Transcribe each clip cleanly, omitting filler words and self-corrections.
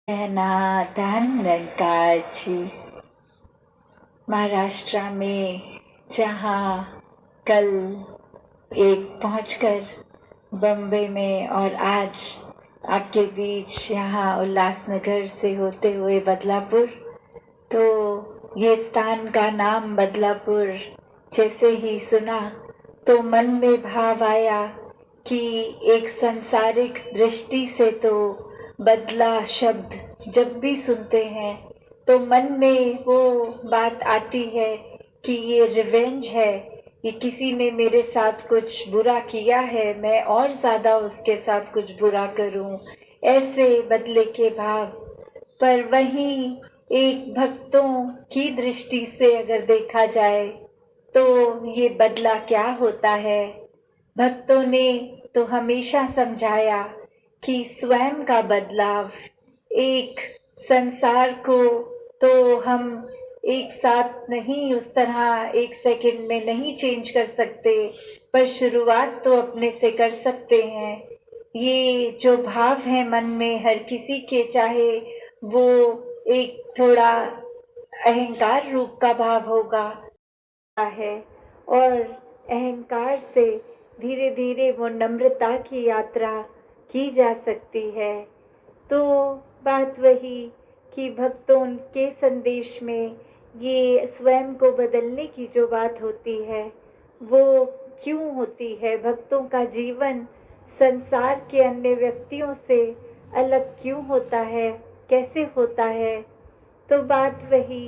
धन काची महाराष्ट्र में, जहाँ कल एक पहुंचकर बम्बई में और आज आपके बीच यहाँ उल्लासनगर से होते हुए बदलापुर। तो ये स्थान का नाम बदलापुर जैसे ही सुना तो मन में भाव आया कि एक सांसारिक दृष्टि से तो बदला शब्द जब भी सुनते हैं तो मन में वो बात आती है कि ये रिवेंज है, ये किसी ने मेरे साथ कुछ बुरा किया है, मैं और ज़्यादा उसके साथ कुछ बुरा करूं, ऐसे बदले के भाव। पर वहीं एक भक्तों की दृष्टि से अगर देखा जाए तो ये बदला क्या होता है। भक्तों ने तो हमेशा समझाया कि स्वयं का बदलाव, एक संसार को तो हम एक साथ नहीं, उस तरह एक सेकंड में नहीं चेंज कर सकते, पर शुरुआत तो अपने से कर सकते हैं। ये जो भाव है मन में हर किसी के, चाहे वो एक थोड़ा अहंकार रूप का भाव होगा है, और अहंकार से धीरे धीरे वो नम्रता की यात्रा की जा सकती है। तो बात वही कि भक्तों के संदेश में ये स्वयं को बदलने की जो बात होती है वो क्यों होती है, भक्तों का जीवन संसार के अन्य व्यक्तियों से अलग क्यों होता है, कैसे होता है। तो बात वही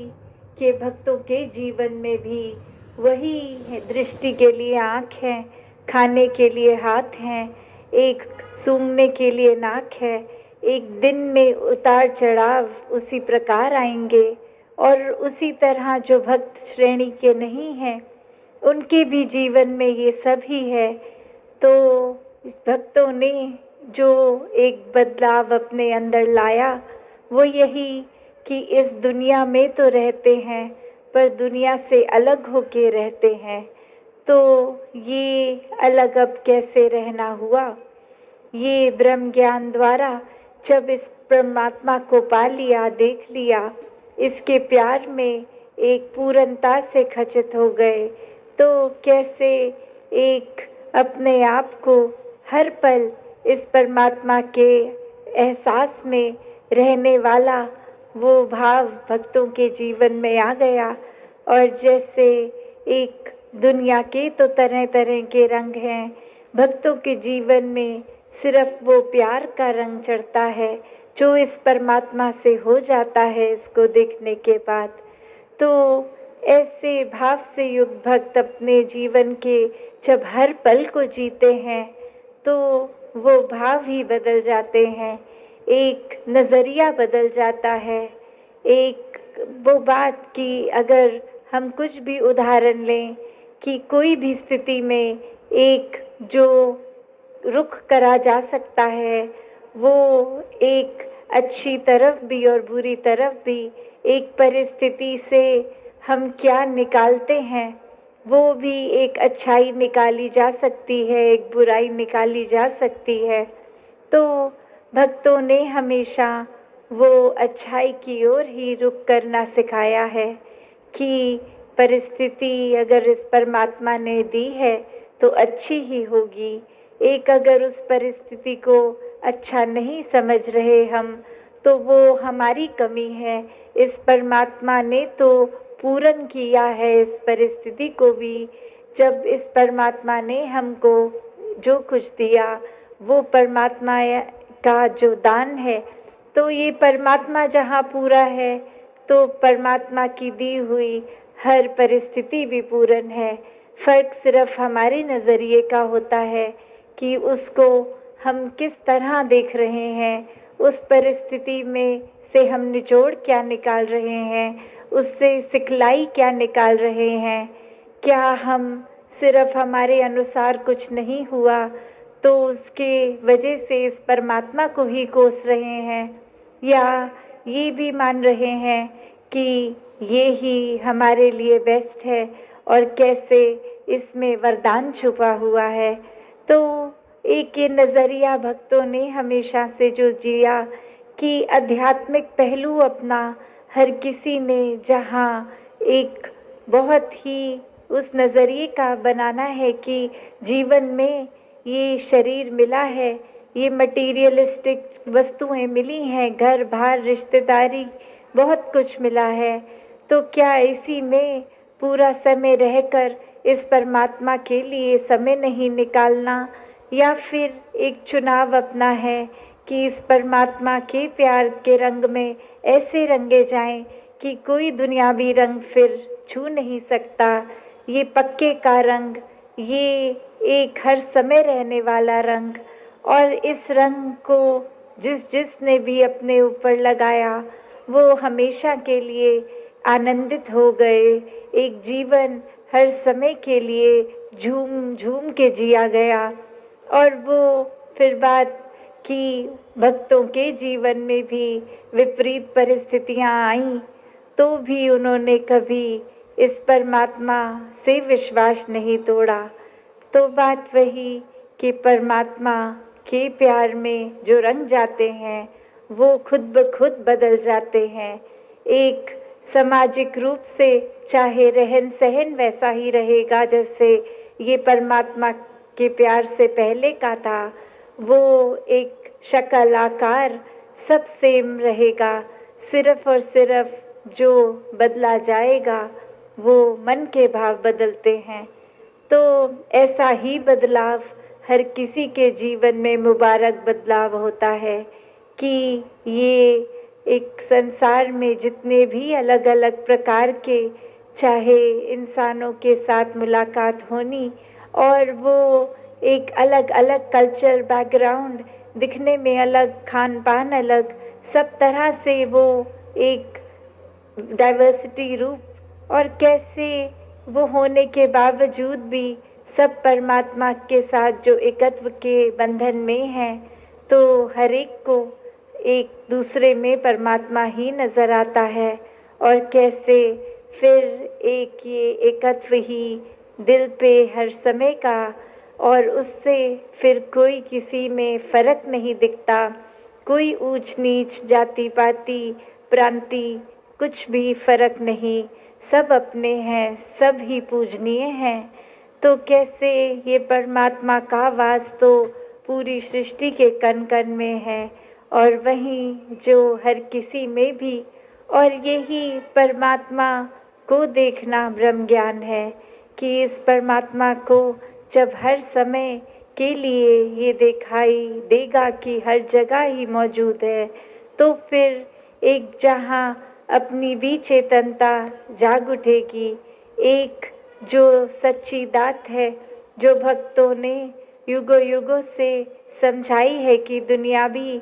कि भक्तों के जीवन में भी वही है, दृष्टि के लिए आँख है, खाने के लिए हाथ हैं, एक सूंघने के लिए नाक है। एक दिन में उतार चढ़ाव उसी प्रकार आएंगे, और उसी तरह जो भक्त श्रेणी के नहीं हैं उनके भी जीवन में ये सब ही है। तो भक्तों ने जो एक बदलाव अपने अंदर लाया वो यही कि इस दुनिया में तो रहते हैं पर दुनिया से अलग होके रहते हैं। तो ये अलग अब कैसे रहना हुआ, ये ब्रह्म ज्ञान द्वारा जब इस परमात्मा को पा लिया, देख लिया, इसके प्यार में एक पूर्णता से खचित हो गए, तो कैसे एक अपने आप को हर पल इस परमात्मा के एहसास में रहने वाला वो भाव भक्तों के जीवन में आ गया। और जैसे एक दुनिया के तो तरह तरह के रंग हैं, भक्तों के जीवन में सिर्फ वो प्यार का रंग चढ़ता है जो इस परमात्मा से हो जाता है इसको देखने के बाद। तो ऐसे भाव से युक्त भक्त अपने जीवन के जब हर पल को जीते हैं तो वो भाव ही बदल जाते हैं, एक नज़रिया बदल जाता है। एक वो बात कि अगर हम कुछ भी उदाहरण लें कि कोई भी स्थिति में एक जो रुख करा जा सकता है वो एक अच्छी तरफ भी और बुरी तरफ भी, एक परिस्थिति से हम क्या निकालते हैं वो भी एक अच्छाई निकाली जा सकती है, एक बुराई निकाली जा सकती है। तो भक्तों ने हमेशा वो अच्छाई की ओर ही रुख करना सिखाया है कि परिस्थिति अगर इस परमात्मा ने दी है तो अच्छी ही होगी। एक अगर उस परिस्थिति को अच्छा नहीं समझ रहे हम तो वो हमारी कमी है, इस परमात्मा ने तो पूर्ण किया है इस परिस्थिति को भी। जब इस परमात्मा ने हमको जो कुछ दिया वो परमात्मा का जो दान है, तो ये परमात्मा जहाँ पूरा है तो परमात्मा की दी हुई हर परिस्थिति भी पूर्ण है। फ़र्क सिर्फ हमारे नज़रिए का होता है कि उसको हम किस तरह देख रहे हैं, उस परिस्थिति में से हम निचोड़ क्या निकाल रहे हैं, उससे सिखलाई क्या निकाल रहे हैं। क्या हम सिर्फ हमारे अनुसार कुछ नहीं हुआ तो उसके वजह से इस परमात्मा को ही कोस रहे हैं, या ये भी मान रहे हैं कि ये ही हमारे लिए बेस्ट है और कैसे इसमें वरदान छुपा हुआ है। तो एक ये नज़रिया भक्तों ने हमेशा से जो जिया कि आध्यात्मिक पहलू अपना हर किसी ने जहाँ एक बहुत ही उस नज़रिए का बनाना है कि जीवन में ये शरीर मिला है, ये मटीरियलिस्टिक वस्तुएं मिली हैं, घर बार रिश्तेदारी बहुत कुछ मिला है, तो क्या इसी में पूरा समय रहकर इस परमात्मा के लिए समय नहीं निकालना, या फिर एक चुनाव अपना है कि इस परमात्मा के प्यार के रंग में ऐसे रंगे जाएं कि कोई दुनियावी रंग फिर छू नहीं सकता। ये पक्के का रंग, ये एक हर समय रहने वाला रंग, और इस रंग को जिसने भी अपने ऊपर लगाया वो हमेशा के लिए आनंदित हो गए। एक जीवन हर समय के लिए झूम झूम के जिया गया। और वो फिर बात कि भक्तों के जीवन में भी विपरीत परिस्थितियां आईं, तो भी उन्होंने कभी इस परमात्मा से विश्वास नहीं तोड़ा। तो बात वही कि परमात्मा के प्यार में जो रंग जाते हैं वो खुद ब खुद बदल जाते हैं। एक सामाजिक रूप से चाहे रहन सहन वैसा ही रहेगा जैसे ये परमात्मा के प्यार से पहले का था, वो एक शक्ल आकार सब सेम रहेगा, सिर्फ और सिर्फ जो बदला जाएगा वो मन के भाव बदलते हैं। तो ऐसा ही बदलाव हर किसी के जीवन में मुबारक बदलाव होता है कि ये एक संसार में जितने भी अलग अलग प्रकार के चाहे इंसानों के साथ मुलाकात होनी, और वो एक अलग अलग कल्चर बैकग्राउंड, दिखने में अलग, खान पान अलग, सब तरह से वो एक डाइवर्सिटी रूप, और कैसे वो होने के बावजूद भी सब परमात्मा के साथ जो एकत्व के बंधन में हैं, तो हर एक को एक दूसरे में परमात्मा ही नज़र आता है। और कैसे फिर एक ये एकत्व ही दिल पे हर समय का, और उससे फिर कोई किसी में फ़र्क नहीं दिखता, कोई ऊंच नीच जाति पाति प्रांति कुछ भी फ़र्क नहीं, सब अपने हैं, सब ही पूजनीय हैं। तो कैसे ये परमात्मा का वास तो पूरी सृष्टि के कण कण में है, और वहीं जो हर किसी में भी, और यही परमात्मा को देखना ब्रह्म ज्ञान है कि इस परमात्मा को जब हर समय के लिए ये दिखाई देगा कि हर जगह ही मौजूद है, तो फिर एक जहाँ अपनी भी चेतनता जाग उठेगी, एक जो सच्ची दात है जो भक्तों ने युगों युगों से समझाई है कि दुनियावी